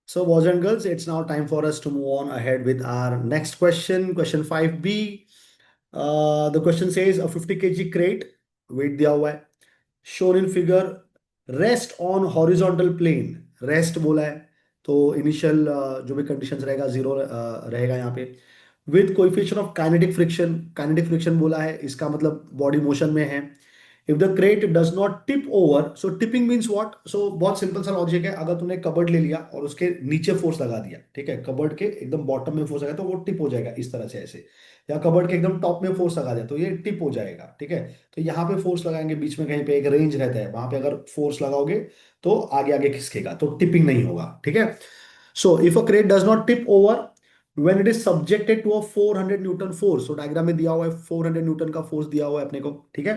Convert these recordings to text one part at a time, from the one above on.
So, boys and girls, it's now time for us to move on ahead with our next question. Question 5B. The question says a 50 kg crate, weight दिया हुआ है, shown in figure, rest on horizontal plane. Rest बोला है, तो initial जो भी conditions रहेगा zero रहेगा यहाँ पे. With coefficient of kinetic friction बोला है, इसका मतलब बॉडी मोशन में है. If the crate does not tip over, so tipping means what. So बहुत सिंपल सा लॉजिक है. अगर तूने कबर्ड ले लिया और उसके नीचे फोर्स लगा दिया, ठीक है, कबर्ड के एकदम बॉटम में फोर्स लगा तो वो टिप हो जाएगा इस तरह से ऐसे, या कबर्ड के एकदम टॉप में फोर्स लगा दिया तो ये टिप हो जाएगा. ठीक है, तो यहाँ पे फोर्स लगाएंगे, बीच में कहीं पे एक रेंज रहता है, वहां पे अगर फोर्स लगाओगे तो आगे आगे खिसकेगा, तो टिपिंग नहीं होगा. ठीक है. So if a crate does not tip over when it is subjected to a 400 Newton force, तो डायग्राम में दिया हुआ है 400 न्यूटन का फोर्स दिया हुआ है अपने को. ठीक है.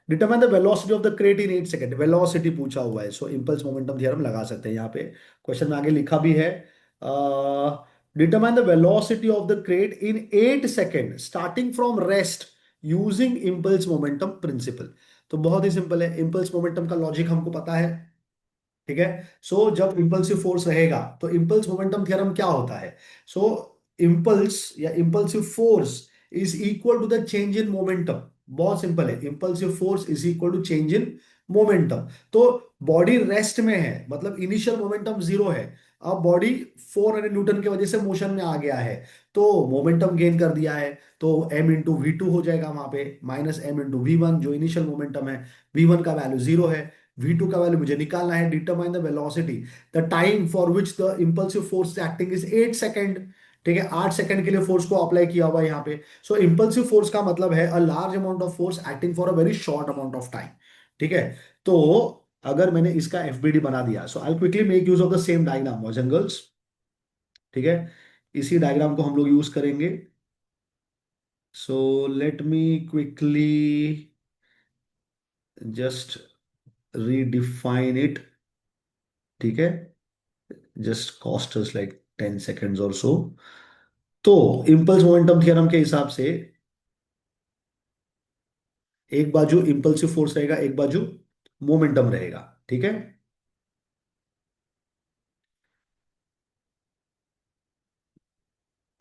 Determine the velocity of the crate in 8 second. Velocity पूछा हुआ है, सो इम्पल्स मोमेंटम थ्योरम लगा सकते हैं यहाँ पे. क्वेश्चन में आगे लिखा भी है, determine the velocity of the crate in 8 second starting from rest using impulse momentum principle. तो बहुत ही सिंपल है, इम्पल्स मोमेंटम का लॉजिक हमको पता है. ठीक है. सो जब इम्पल्सिव फोर्स रहेगा तो इम्पल्स मोमेंटम थ्योरम क्या होता है. सो इम्पल्स या impulsive force is equal to the change in momentum. बहुत सिंपल है, impulsive force is equal to change in momentum. तो बॉडी रेस्ट में है, मतलब इनिशियल मोमेंटम जीरो है. अब बॉडी 400 न्यूटन की वजह से मोशन में आ गया है, तो मोमेंटम गेन कर दिया है, तो m × v2 हो जाएगा वहां पे, -m × v1 जो इनिशियल मोमेंटम है. v1 का वैल्यू जीरो है, v2 का वैल्यू मुझे निकालना है. Determine the velocity, the time for which the impulsive force acting is 8 second. ठीक है, 8 सेकेंड के लिए फोर्स को अप्लाई किया हुआ है यहाँ पे. सो इंपल्सिव फोर्स का मतलब है a large amount of force acting for a very short amount of time. ठीक है. तो अगर मैंने इसका एफबीडी बना दिया, so I quickly make use of the same diagram, boys and girls. ठीक है, इसी डायग्राम को हम लोग यूज करेंगे. So let me quickly just redefine it. ठीक है, just cost us like 10 seconds और सो. तो इम्पल्स मोमेंटम थ्योरम के हिसाब से एक बाजू इंपल्सिव फोर्स रहेगा, एक बाजू मोमेंटम रहेगा. ठीक है.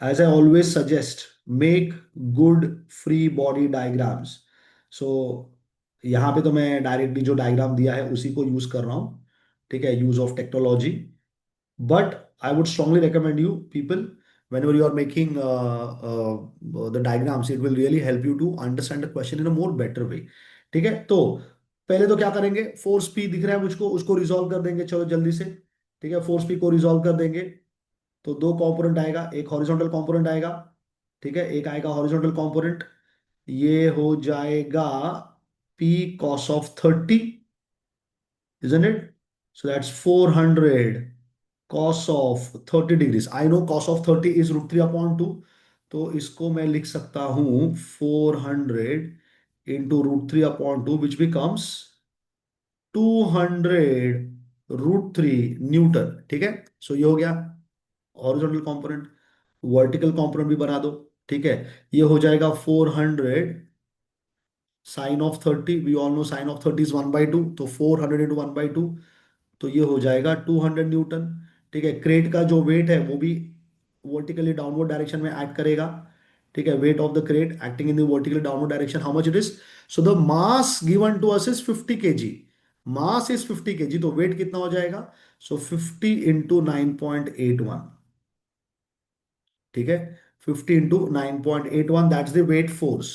As I always suggest, make good free body diagrams. So यहाँ पे तो मैं डायरेक्टली जो डायग्राम दिया है उसी को यूज कर रहा हूँ. ठीक है, use of technology. But I would strongly recommend you people, whenever you are making the diagrams, it will really help you to understand the question in a more better way. ठीक है. तो पहले तो क्या करेंगे, फोर्स पी दिख रहा है मुझको, उसको रिजॉल्व कर देंगे, चलो जल्दी से. ठीक है, फोर्स पी को रिजॉल्व कर देंगे. तो दो कंपोनेंट आएगा, एक हॉरिजॉन्टल कंपोनेंट आएगा. ठीक है, एक आएगा हॉरिजॉन्टल कंपोनेंट, ये हो जाएगा P cos of 30, isn't it? So that's 400 cos of 30 degrees. I know cos of 30 is √3/2. तो इसको मैं लिख सकता हूं 400 इंटू √3/2, विच बिकम्स 200 √3 न्यूटन. ठीक है. सो ये हो गया हॉरिजॉन्टल कंपोनेंट. वर्टिकल कंपोनेंट भी बना दो. ठीक है, ये हो जाएगा 400 sine of 30. We all know sine of 30 is 1/2, तो 400 × 1/2, तो ये हो जाएगा 200 न्यूटन. ठीक है, क्रेट का जो वेट है वो भी वर्टिकली डाउनवर्ड डायरेक्शन में एक्ट करेगा. ठीक है, weight of the crate acting in the vertically downward direction, how much it is. So the mass given to us is 50 kg. Mass is 50 kg, तो वेट कितना हो जाएगा. सो 50 × 9.81. ठीक है, 50 × 9.81, that's the weight force.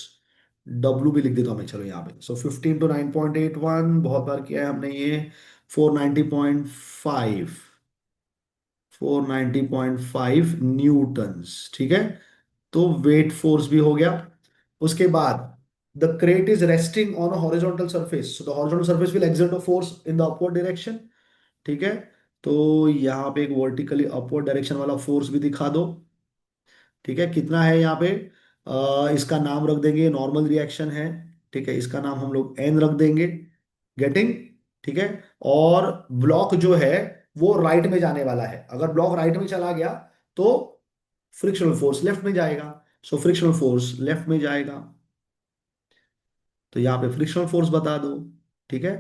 W भी लिख देता हूं मैं, चलो यहाँ पे. सो 50 × 9.81, बहुत बार किया है हमने ये. 490.5, 490.5 न्यूटन्स. ठीक है, तो वेट फोर्स भी हो गया. उसके बाद the crate is resting on a horizontal surface, so the horizontal surface will exert a force in the upward direction. ठीक है, तो यहाँ पे एक वर्टिकली अपवर्ड डायरेक्शन वाला फोर्स भी दिखा दो. ठीक है, कितना है यहाँ पे, इसका नाम रख देंगे, नॉर्मल रिएक्शन है. ठीक है, इसका नाम हम लोग एन रख देंगे. गेटिंग. ठीक है, और ब्लॉक जो है वो राइट में जाने वाला है. अगर ब्लॉक राइट में चला गया तो फ्रिक्शनल फोर्स लेफ्ट में जाएगा. सो फ्रिक्शनल फोर्स लेफ्ट में जाएगा, तो यहाँ पे फ्रिक्शनल फोर्स बता दो. ठीक है,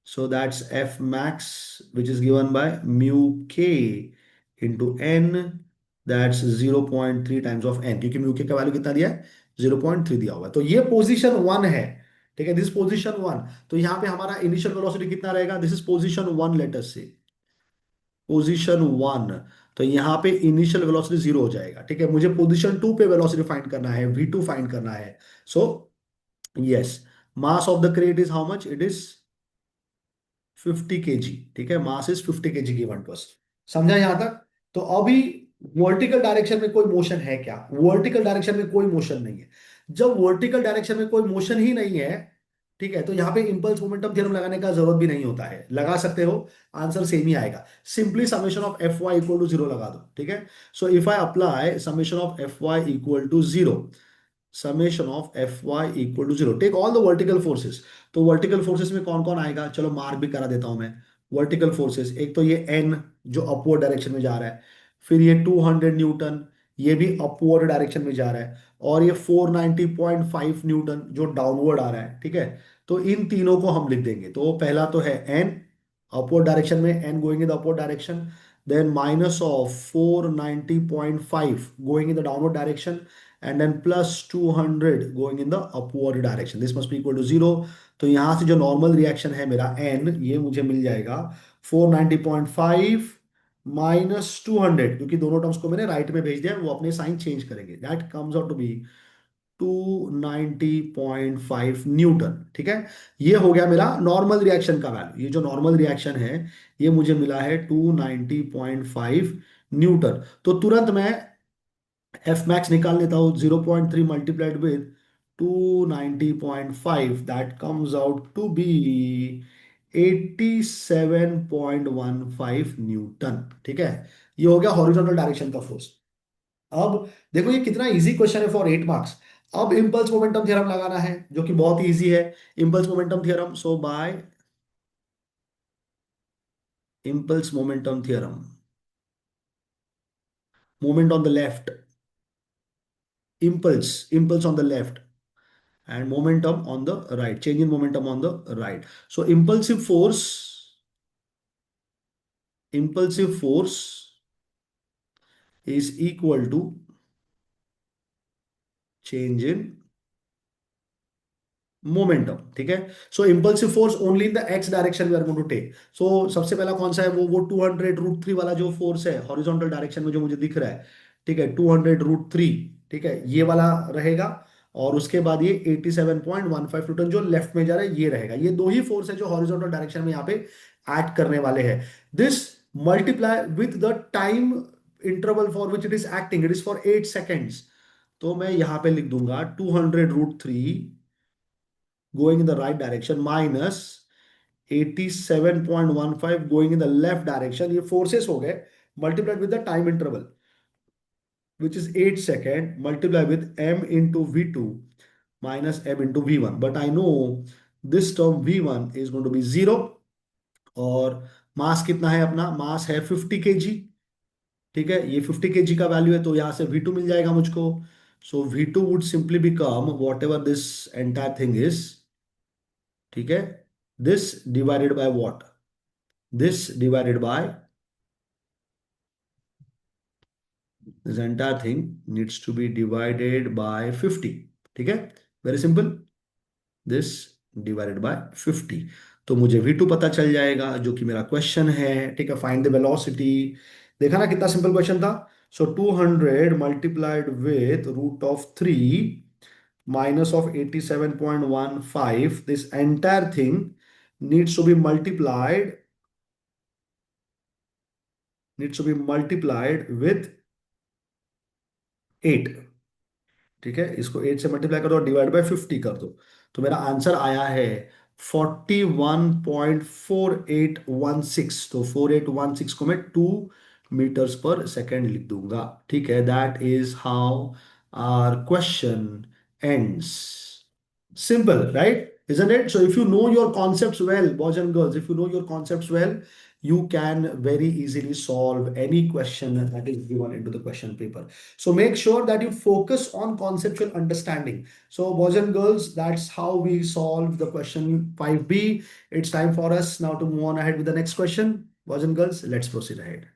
So that's F max, which is given by mu k into n. That's 0.3 times of n, क्योंकि म्यू के का वैल्यू कितना दिया है, 0.3 दिया हुआ है। तो ये पोजीशन वन है, ठीक है, दिस पोजीशन वन। तो यहाँ पे हमारा इनिशियल वेलोसिटी कितना रहेगा, this is position one, let us से पोजीशन वन। तो यहाँ पे इनिशियल वेलोसिटी जीरो हो जाएगा, ठीक है। मुझे पोजीशन टू पे वेलोसिटी फाइंड करना है, v2 फाइंड करना है। So yes, mass of the crate is how much, it is 50 kg, ठीक है, mass is 50 kg given to us. समझा यहां तक? तो अभी वर्टिकल डायरेक्शन में कोई मोशन है क्या? वर्टिकल डायरेक्शन में कोई मोशन नहीं है। जब वर्टिकल डायरेक्शन में कोई मोशन ही नहीं है, ठीक है, तो यहां पे इंपल्स मोमेंटम थ्योरम लगाने का जरूरत भी नहीं होता है, लगा सकते हो, आंसर सेम ही आएगा। Simply summation of F Y equal to zero लगा दो, ठीक है। So if I apply summation of F Y equal to zero, summation of F Y equal to zero, take all the vertical forces. तो vertical forces में कौन कौन आएगा, चलो मार्क भी करा देता हूं मैं। वर्टिकल फोर्सेस, एक तो ये एन जो अपवर्ड डायरेक्शन में जा रहा है, फिर ये 200 न्यूटन, ये भी अपवर्ड डायरेक्शन में जा रहा है, और ये 490.5 न्यूटन जो डाउनवर्ड आ रहा है, ठीक है। तो इन तीनों को हम लिख देंगे। तो पहला तो है एन अपवर्ड डायरेक्शन में, N going in the upward direction, then minus of 490.5 going in the downward direction, and then plus 200 going in the upward direction. This must be equal to zero. तो यहां से जो normal reaction है मेरा n, ये मुझे मिल जाएगा 490.5 minus 200, क्योंकि दोनों टर्म्स को मैंने राइट में भेज दिया, वो अपने साइन चेंज करेंगे। That comes out to be 290.5 newton, ठीक है। ये हो गया मेरा नॉर्मल रिएक्शन का वैल्यू। ये जो नॉर्मल रिएक्शन है, ये मुझे मिला है 290.5 न्यूटन। तो तुरंत मैं एफ मैक्स निकाल लेता हूँ, 0.3 multiplied with 290.5, that comes out to be 87.15 newton, ठीक है। ये हो गया हॉरिजॉन्टल डायरेक्शन का फोर्स। अब देखो ये कितना इजी क्वेश्चन है फॉर 8 मार्क्स। अब इंपल्स मोमेंटम थ्योरम लगाना है, जो कि बहुत इजी है। Impulse momentum theorem, so by impulse momentum theorem, moment on the left, impulse on the left, and momentum on the right, change in momentum on the right. So impulsive force is equal to change in momentum, ठीक है। So impulsive force only in the X direction we are going to take. So सबसे पहला कौन सा है, वो 200 √3 वाला जो फोर्स है हॉरिजॉन्टल डायरेक्शन में जो मुझे दिख रहा है, ठीक है, 200 √3, ठीक है, ये वाला रहेगा। और उसके बाद ये 87.15 न्यूटन जो लेफ्ट में जा रहा है, ये रहेगा। ये दो ही फोर्स है जो हॉरिजॉन्टल डायरेक्शन में यहाँ पे एक्ट करने वाले हैं। This multiply with the time interval for which it is acting, it is for 8 seconds. तो मैं यहाँ पे लिख दूंगा 200 √3 going in the right direction minus 87.15 going in the left direction, ये forces हो गए, multiplied with the time interval which is 8 second, multiply with m into v2 minus m into v1, but I know this term v1 is going to be 0। और मास कितना है अपना, मास है 50 kg, ठीक है, ये 50 kg का वैल्यू है, तो यहां से v2 मिल जाएगा मुझको। सो v2 would simply become what ever this entire thing is, ठीक है, this divided by what, this divided by this entire thing needs to be divided by 50, ठीक है, very simple, this divided by 50। तो मुझे v2 पता चल जाएगा, जो कि मेरा क्वेश्चन है, ठीक है। Find the velocity. देखा ना कितना सिंपल क्वेश्चन था। सो 200 multiplied with √3 minus of 87.15, this entire thing needs to be multiplied with 8, ठीक है। इसको 8 से मल्टीप्लाई कर दो और डिवाइड बाय 50 कर दो। तो मेरा आंसर आया है 41.4816। तो 4816 को मैं 2 मीटर्स पर सेकेंड लिख दूंगा, ठीक है। That is how our question ends. Simple, right? Isn't it? So if you know your concepts well, boys and girls, if you know your concepts well, you can very easily solve any question that is given into the question paper. So make sure that you focus on conceptual understanding. So boys and girls, that's how we solve the question 5B. It's time for us now to move on ahead with the next question. Boys and girls, let's proceed ahead.